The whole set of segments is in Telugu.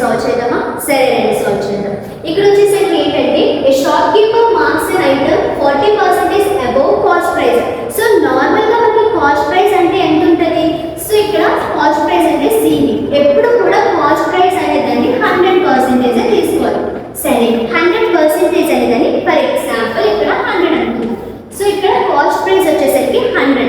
సాల్వ్ చేద్దామా? సరే రండి సాల్వ్ చేద్దాం. ఇక్కడ వచ్చేసరికి ఏంటంటే a shopkeeper marks an item 40% above cost price. So normal గా మనకి కాస్ట్ ప్రైస్ అంటే ఎంత ఉంటుంది? సో ఇక్కడ కాస్ట్ ప్రైస్ అంటే సివి. ఎప్పుడు కూడా కాస్ట్ ప్రైస్ అనేదాన్ని 100% అని తీసుకోవాలి. సరే 100% అనేదాన్ని ఫర్ ఎగ్జాంపుల్ ఇక్కడ 100 అనుకుందాం. సో ఇక్కడ కాస్ట్ ప్రైస్ వచ్చేసరికి 100.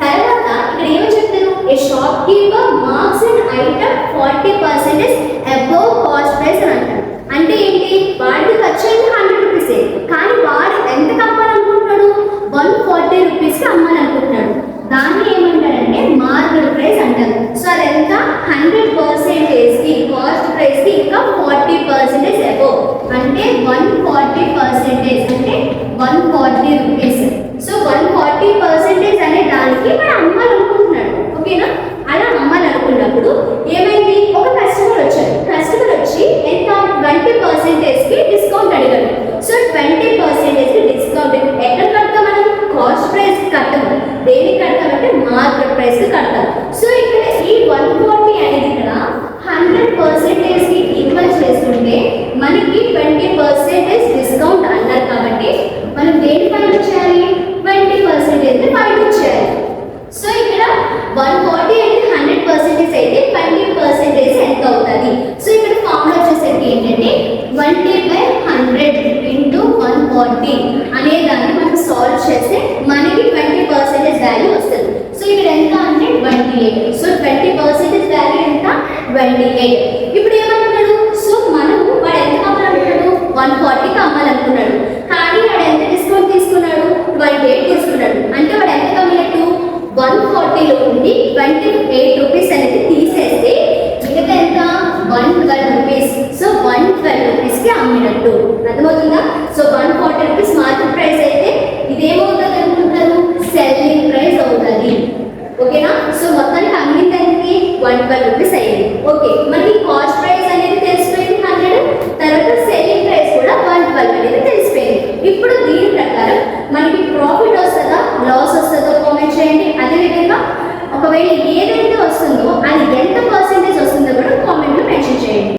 తర్వాత ఇక్కడ ఏమని చెప్తాను? A shopkeeper marks an item 40% above cost price అని అంటారు. అంటే ఏంటి? వాడికి ఖర్చు అయింది 100 రూపీసే, కానీ వాడు ఎంత అమ్మాలనుకుంటున్నాడు? 140 రూపీస్కి అమ్మాలనుకుంటున్నాడు. దాన్ని ఏమంటారంటే మార్కెట్ ప్రైస్ అంటారు. సో అదెంత? 100%కి కాస్ట్ ప్రైస్కి ఇంకా 40% అబౌవ్ అంటే 140% అంటే 140 రూపీస్. సో 140% అనే దానికి మనం అమ్మాలనుకుంటున్నాడు. ఓకేనా? అలా అమ్మాలనుకున్నప్పుడు ఏమైంది? ఒక కస్టమర్ వచ్చారు. కస్టమర్ వచ్చి ఎంత? 20%కి డిస్కౌంట్ అడిగాడు. సో 20%కి డిస్కౌంట్ ఎక్కడ కడతాం మనం? కాస్ట్ ప్రైస్ కడతాము. దేనికి కడతామంటే మార్కెట్ ప్రైస్ కి కడతాం. సో ఇక్కడ ఈ 140 అనేది ఇక్కడ 100%కి ఈక్వల్ చేసుకుంటే మనకి 20% డిస్కౌంట్ అన్నారు కాబట్టి మనం దేని ఫైండ్ చేయాలి? 20% ఫైండ్ చేయాలి. సో ఇక్కడ 140 అంటే 100% అయితే 20% ఎంత అవుతుంది? సో ఇక్కడ ఫార్ములా వచ్చేసరికి ఏంటంటే 20/100 ఇంటూ 140 అనే దాన్ని మనం సాల్వ్ చేస్తే మనకి 20% వాల్యూ వస్తుంది. సో ఇక్కడ ఎంత అంటే 28. సో 20% వాల్యూ ఎంత? 28. ఇప్పుడు ఏమంటున్నాడు? సో మనము వాడు ఎంత అమ్మాలనుకున్నాడు? 140కి అమ్మాలనుకున్నాడు, కానీ వాడు ఎంత డిస్కౌంట్ తీసుకున్నాడు? 28 తీసుకున్నాడు. అంటే వాడు ఎంత అమ్మినట్టు? 140లో ఉండి 28 రూపీస్ అనేది తీసేస్తే మిగతా ఎంత? 112 రూపీస్. సో 112 రూపీస్కి అమ్మినట్టు. అర్థమవుతుందా? సో 140 రూపీస్ మార్కెట్ ప్రైస్ అయితే ఇదేమవుతుంది అనుకుంటారు? సెల్లింగ్ ప్రైస్ అవుతుంది. ఓకేనా? సో మొత్తానికి అమ్మిందానికి 112 రూపీస్ అయ్యింది. ఓకే, మనకి కాస్ట్ ప్రైస్ అనేది తెలిసిపోయింది 100. తర్వాత సెల్లింగ్ ప్రైస్ కూడా 112 అనేది తెలిసిపోయింది. ఇప్పుడు దీని ప్రకారం మనకి ప్రాఫిట్ వస్తుందా లాస్ వస్తుందో కామెంట్ చేయండి. అదేవిధంగా ఒకవేళ ఏదైతే వస్తుందో అది ఎంత